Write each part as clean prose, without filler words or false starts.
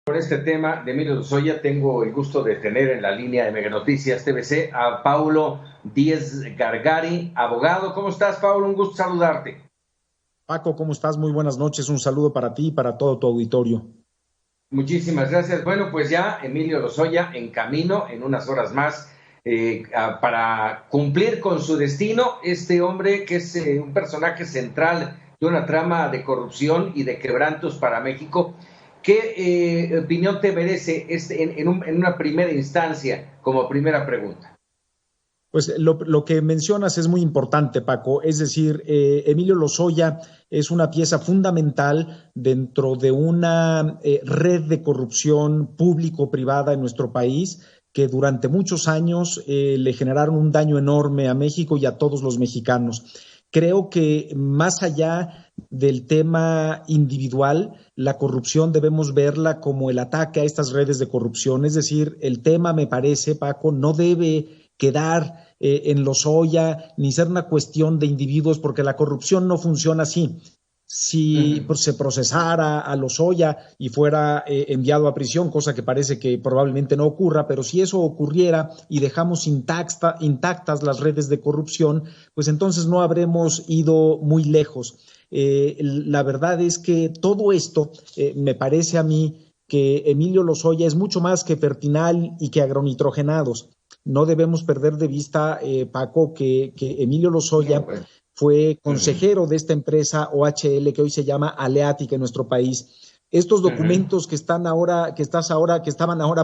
Por este tema de Emilio Lozoya, tengo el gusto de tener en la línea de Mega Noticias TVC a Paulo Díez Gargari, abogado. ¿Cómo estás, Paulo? Un gusto saludarte. Paco, ¿cómo estás? Muy buenas noches. Un saludo para ti y para todo tu auditorio. Muchísimas gracias. Bueno, pues ya Emilio Lozoya en camino, en unas horas más, para cumplir con su destino. Este hombre que es un personaje central de una trama de corrupción y de quebrantos para México. ¿Qué opinión te merece en una primera instancia, como primera pregunta? Pues lo que mencionas es muy importante, Paco. Es decir, Emilio Lozoya es una pieza fundamental dentro de una red de corrupción público-privada en nuestro país que durante muchos años le generaron un daño enorme a México y a todos los mexicanos. Creo que más allá del tema individual, la corrupción debemos verla como el ataque a estas redes de corrupción. Es decir, el tema, me parece, Paco, no debe quedar en Lozoya ni ser una cuestión de individuos, porque la corrupción no funciona así. Si Uh-huh. se procesara a Lozoya y fuera enviado a prisión, cosa que parece que probablemente no ocurra, pero si eso ocurriera y dejamos intactas las redes de corrupción, pues entonces no habremos ido muy lejos. La verdad es que todo esto me parece a mí que Emilio Lozoya es mucho más que Fertinal y que agronitrogenados. No debemos perder de vista, Paco, que Emilio No, Lozoya bueno. fue Uh-huh. consejero de esta empresa OHL que hoy se llama Aleatic en nuestro país. Estos Uh-huh. documentos que estaban ahora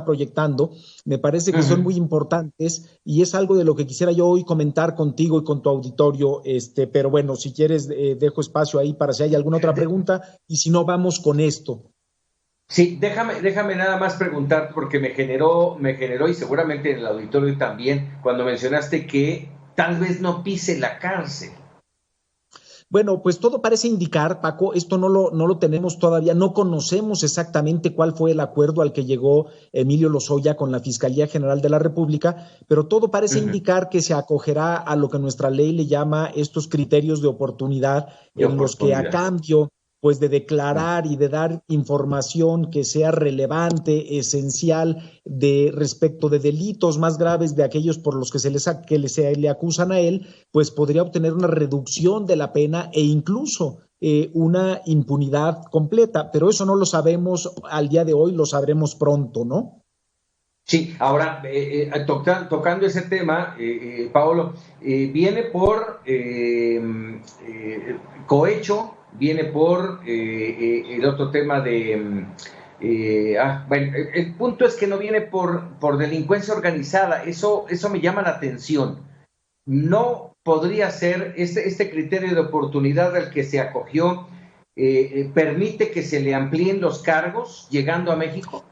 proyectando, me parece que son Uh-huh. muy importantes y es algo de lo que quisiera yo hoy comentar contigo y con tu auditorio. Pero bueno, si quieres, dejo espacio ahí para si hay alguna otra pregunta y si no, vamos con esto. Sí, déjame nada más preguntar porque me generó y seguramente en el auditorio también cuando mencionaste que tal vez no pise la cárcel. Bueno, pues todo parece indicar, Paco, esto no lo tenemos todavía, no conocemos exactamente cuál fue el acuerdo al que llegó Emilio Lozoya con la Fiscalía General de la República, pero todo parece Uh-huh. indicar que se acogerá a lo que nuestra ley le llama estos criterios de oportunidad, De en los que a oportunidad. cambio pues de Uh-huh. declarar y de dar información que sea relevante, esencial de respecto de delitos más graves de aquellos por los que se le acusan a él, pues podría obtener una reducción de la pena e incluso una impunidad completa, pero eso no lo sabemos al día de hoy, lo sabremos pronto, ¿no? Sí, ahora tocando ese tema, Paolo, viene por cohecho, viene por el otro tema de... bueno, el punto es que no viene por delincuencia organizada, eso me llama la atención. No podría ser este criterio de oportunidad al que se acogió, permite que se le amplíen los cargos llegando a México.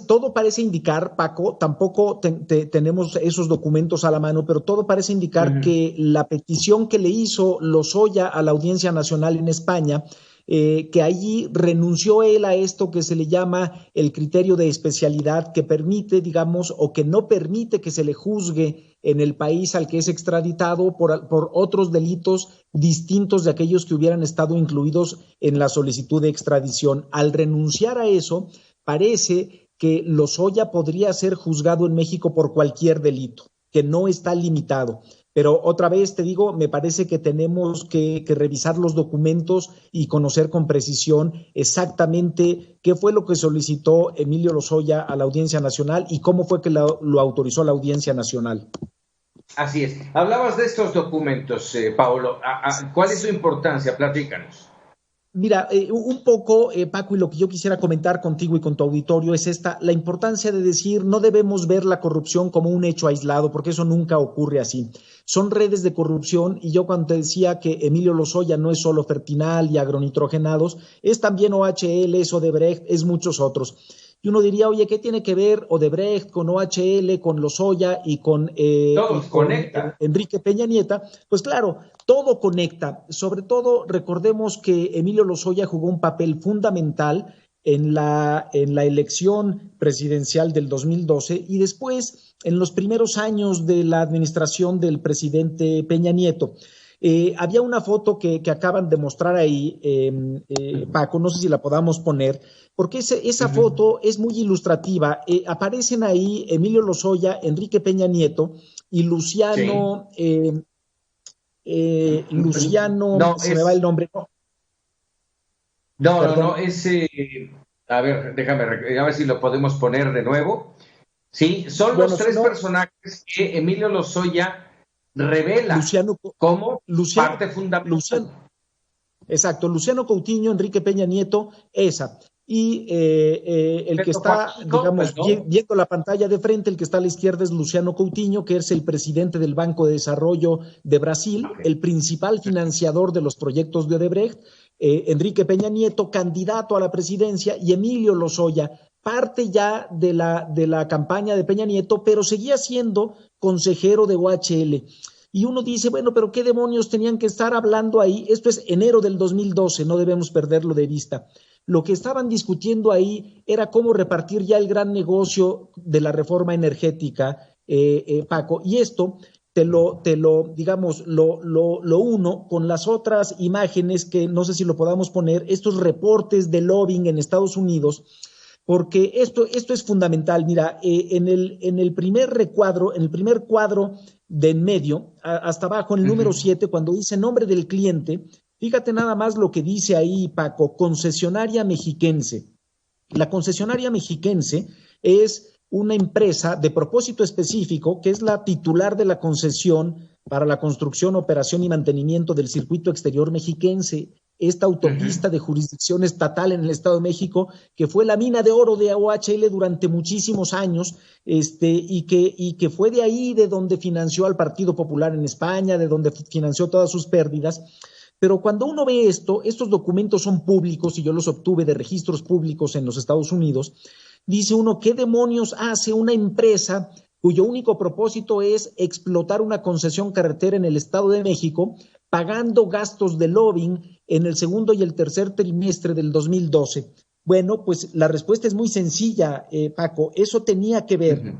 Todo parece indicar, Paco, tampoco tenemos esos documentos a la mano, pero todo parece indicar Uh-huh. que la petición que le hizo Lozoya a la Audiencia Nacional en España, que allí renunció él a esto que se le llama el criterio de especialidad, que permite, digamos, o que no permite que se le juzgue en el país al que es extraditado por otros delitos distintos de aquellos que hubieran estado incluidos en la solicitud de extradición. Al renunciar a eso, parece que Lozoya podría ser juzgado en México por cualquier delito, que no está limitado. Pero otra vez te digo, me parece que tenemos que revisar los documentos y conocer con precisión exactamente qué fue lo que solicitó Emilio Lozoya a la Audiencia Nacional y cómo fue que lo autorizó la Audiencia Nacional. Así es. Hablabas de estos documentos, Paolo. ¿Cuál es su importancia? Platícanos. Mira, un poco, Paco, y lo que yo quisiera comentar contigo y con tu auditorio es la importancia de decir, no debemos ver la corrupción como un hecho aislado, porque eso nunca ocurre así. Son redes de corrupción, y yo cuando te decía que Emilio Lozoya no es solo Fertinal y agronitrogenados, es también OHL, es Odebrecht, es muchos otros. Y uno diría, oye, ¿qué tiene que ver Odebrecht con OHL, con Lozoya Todos y con conectan. Enrique Peña Nieto? Pues claro, todo conecta. Sobre todo, recordemos que Emilio Lozoya jugó un papel fundamental en la elección presidencial del 2012 y después en los primeros años de la administración del presidente Peña Nieto. Había una foto que acaban de mostrar ahí, Paco, no sé si la podamos poner, porque esa foto es muy ilustrativa. Aparecen ahí Emilio Lozoya, Enrique Peña Nieto y Luciano, No, se me va el nombre. no, Perdón. a ver, a ver si lo podemos poner de nuevo. Sí, son Bueno, los si tres no, personajes que Emilio Lozoya revela Luciano, como Luciano, parte fundamental. Luciano, exacto, Luciano Coutinho, Enrique Peña Nieto, esa. Y el que Pedro está, Joaquín, digamos, pues no. viendo la pantalla de frente, el que está a la izquierda es Luciano Coutinho, que es el presidente del Banco de Desarrollo de Brasil, Okay. el principal financiador de los proyectos de Odebrecht, Enrique Peña Nieto, candidato a la presidencia, y Emilio Lozoya, parte ya de la campaña de Peña Nieto, pero seguía siendo consejero de OHL. Y uno dice, bueno, pero ¿qué demonios tenían que estar hablando ahí? Esto es enero del 2012, no debemos perderlo de vista. Lo que estaban discutiendo ahí era cómo repartir ya el gran negocio de la reforma energética, Paco. Y esto digamos, lo uno con las otras imágenes que no sé si lo podamos poner, estos reportes de lobbying en Estados Unidos, porque esto es fundamental. Mira, en el primer recuadro, en el primer cuadro de en medio, hasta abajo, en el número 7, cuando dice nombre del cliente, fíjate nada más lo que dice ahí, Paco, concesionaria mexiquense. La concesionaria mexiquense es una empresa de propósito específico que es la titular de la concesión para la construcción, operación y mantenimiento del circuito exterior mexiquense, esta autopista de jurisdicción estatal en el Estado de México, que fue la mina de oro de OHL durante muchísimos años, y que fue de ahí de donde financió al Partido Popular en España, de donde financió todas sus pérdidas. Pero cuando uno ve esto, estos documentos son públicos y yo los obtuve de registros públicos en los Estados Unidos, dice uno, ¿qué demonios hace una empresa cuyo único propósito es explotar una concesión carretera en el Estado de México, pagando gastos de lobbying en el segundo y el tercer trimestre del 2012? Bueno, pues la respuesta es muy sencilla, Paco. Eso tenía que ver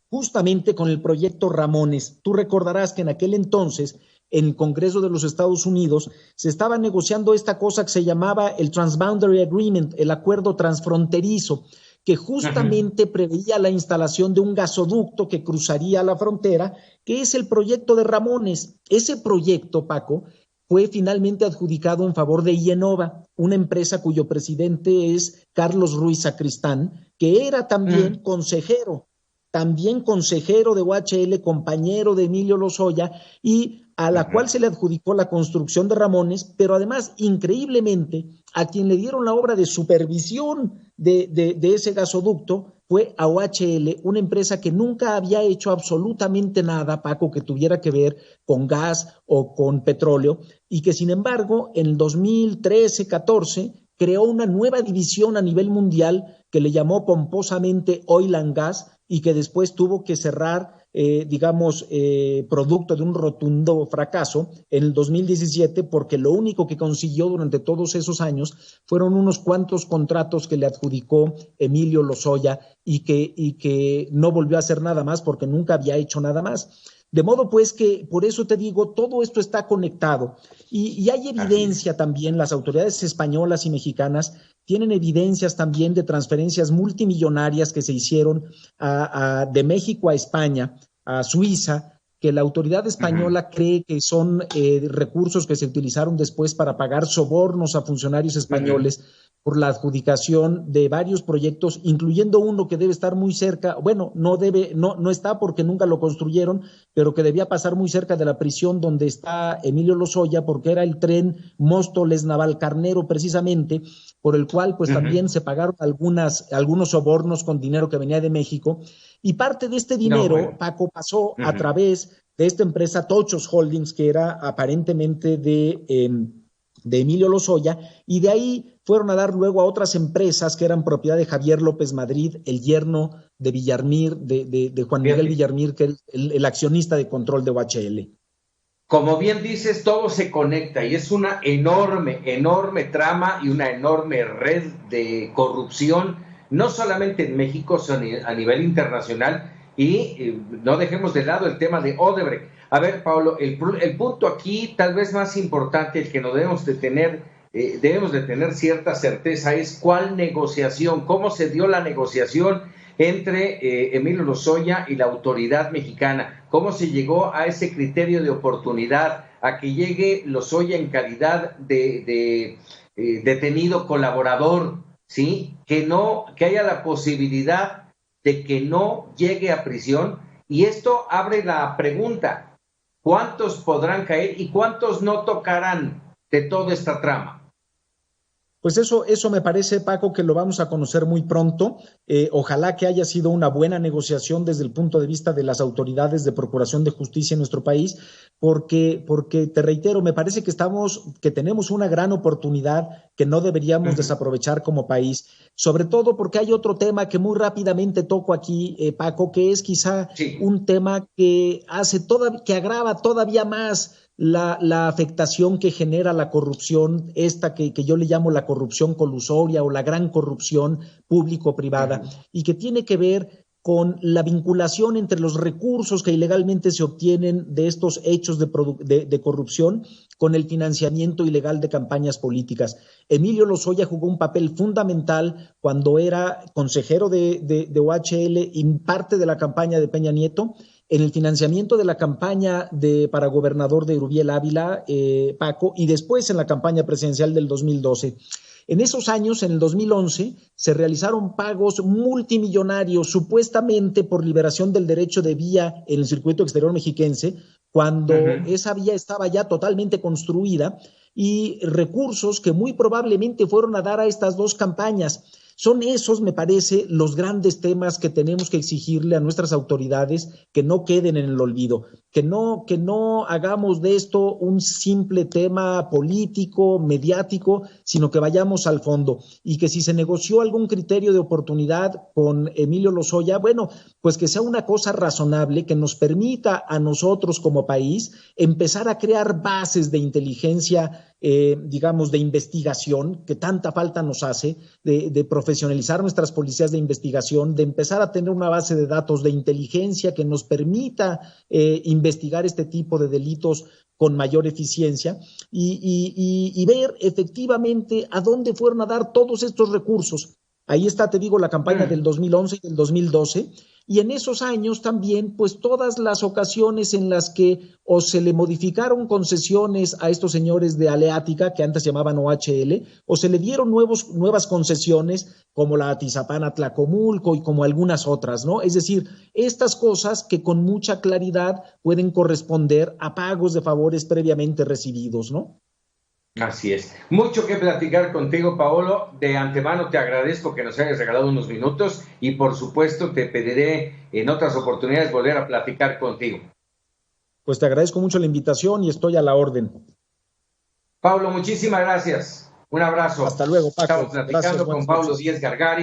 justamente con el proyecto Ramones. Tú recordarás que en aquel entonces, en el Congreso de los Estados Unidos, se estaba negociando esta cosa que se llamaba el Transboundary Agreement, el acuerdo transfronterizo, que justamente preveía la instalación de un gasoducto que cruzaría la frontera, que es el proyecto de Ramones. Ese proyecto, Paco, fue finalmente adjudicado en favor de IEnova, una empresa cuyo presidente es Carlos Ruiz Sacristán, que era también consejero de OHL, compañero de Emilio Lozoya, y a la cual se le adjudicó la construcción de Ramones, pero además, increíblemente, a quien le dieron la obra de supervisión de ese gasoducto fue a OHL, una empresa que nunca había hecho absolutamente nada, Paco, que tuviera que ver con gas o con petróleo, y que sin embargo en el 2013-14 creó una nueva división a nivel mundial que le llamó pomposamente Oil and Gas, y que después tuvo que cerrar, producto de un rotundo fracaso en el 2017, porque lo único que consiguió durante todos esos años fueron unos cuantos contratos que le adjudicó Emilio Lozoya y que no volvió a hacer nada más porque nunca había hecho nada más. De modo pues que, por eso te digo, todo esto está conectado y hay evidencia también, las autoridades españolas y mexicanas tienen evidencias también de transferencias multimillonarias que se hicieron de México a España, a Suiza, que la autoridad española cree que son recursos que se utilizaron después para pagar sobornos a funcionarios españoles por la adjudicación de varios proyectos, incluyendo uno que debe estar muy cerca, bueno, no está porque nunca lo construyeron, pero que debía pasar muy cerca de la prisión donde está Emilio Lozoya, porque era el tren Móstoles-Navalcarnero, precisamente, por el cual pues también se pagaron algunos sobornos con dinero que venía de México, y parte de este dinero, Paco, pasó a través de esta empresa Tochos Holdings, que era aparentemente de Emilio Lozoya, y de ahí fueron a dar luego a otras empresas que eran propiedad de Javier López Madrid, el yerno de Villarmir, de Juan Miguel Villarmir, que es el accionista de control de OHL. Como bien dices, todo se conecta y es una enorme, enorme trama y una enorme red de corrupción, no solamente en México, sino a nivel internacional, y no dejemos de lado el tema de Odebrecht. A ver, Pablo, el punto aquí tal vez más importante, el que no debemos de tener cierta certeza, es cuál negociación, cómo se dio la negociación entre Emilio Lozoya y la autoridad mexicana, cómo se llegó a ese criterio de oportunidad, a que llegue Lozoya en calidad de detenido colaborador, ¿sí? Que haya la posibilidad de que no llegue a prisión, y esto abre la pregunta: ¿cuántos podrán caer y cuántos no tocarán de toda esta trama? Pues eso me parece, Paco, que lo vamos a conocer muy pronto. Ojalá que haya sido una buena negociación desde el punto de vista de las autoridades de Procuración de Justicia en nuestro país, porque te reitero, me parece que tenemos una gran oportunidad que no deberíamos desaprovechar como país, sobre todo porque hay otro tema que muy rápidamente toco aquí, Paco, que es quizá un tema que que agrava todavía más la afectación que genera la corrupción, esta que yo le llamo la corrupción colusoria o la gran corrupción público-privada, y que tiene que ver con la vinculación entre los recursos que ilegalmente se obtienen de estos hechos de corrupción con el financiamiento ilegal de campañas políticas. Emilio Lozoya jugó un papel fundamental cuando era consejero de OHL y parte de la campaña de Peña Nieto, en el financiamiento de la campaña para gobernador de Erubiel Ávila, Paco, y después en la campaña presidencial del 2012. En esos años, en el 2011, se realizaron pagos multimillonarios, supuestamente por liberación del derecho de vía en el circuito exterior mexiquense, cuando esa vía estaba ya totalmente construida, y recursos que muy probablemente fueron a dar a estas dos campañas. Son esos, me parece, los grandes temas que tenemos que exigirle a nuestras autoridades, que no queden en el olvido, que no hagamos de esto un simple tema político, mediático, sino que vayamos al fondo, y que si se negoció algún criterio de oportunidad con Emilio Lozoya, bueno, pues que sea una cosa razonable, que nos permita a nosotros como país empezar a crear bases de inteligencia, digamos, de investigación, que tanta falta nos hace, de profesionalizar nuestras policías de investigación, de empezar a tener una base de datos de inteligencia que nos permita investigar este tipo de delitos con mayor eficiencia y ver efectivamente a dónde fueron a dar todos estos recursos. Ahí está, te digo, la campaña del 2011 y del 2012, y en esos años también, pues todas las ocasiones en las que o se le modificaron concesiones a estos señores de Aleática, que antes llamaban OHL, o se le dieron nuevas concesiones, como la Atizapán-Atlacomulco y como algunas otras, ¿no? Es decir, estas cosas que con mucha claridad pueden corresponder a pagos de favores previamente recibidos, ¿no? Así es. Mucho que platicar contigo, Paolo. De antemano te agradezco que nos hayas regalado unos minutos y por supuesto te pediré en otras oportunidades volver a platicar contigo. Pues te agradezco mucho la invitación y estoy a la orden. Pablo, muchísimas gracias. Un abrazo. Hasta luego, Paco. Estamos platicando con Pablo Díez Gargari.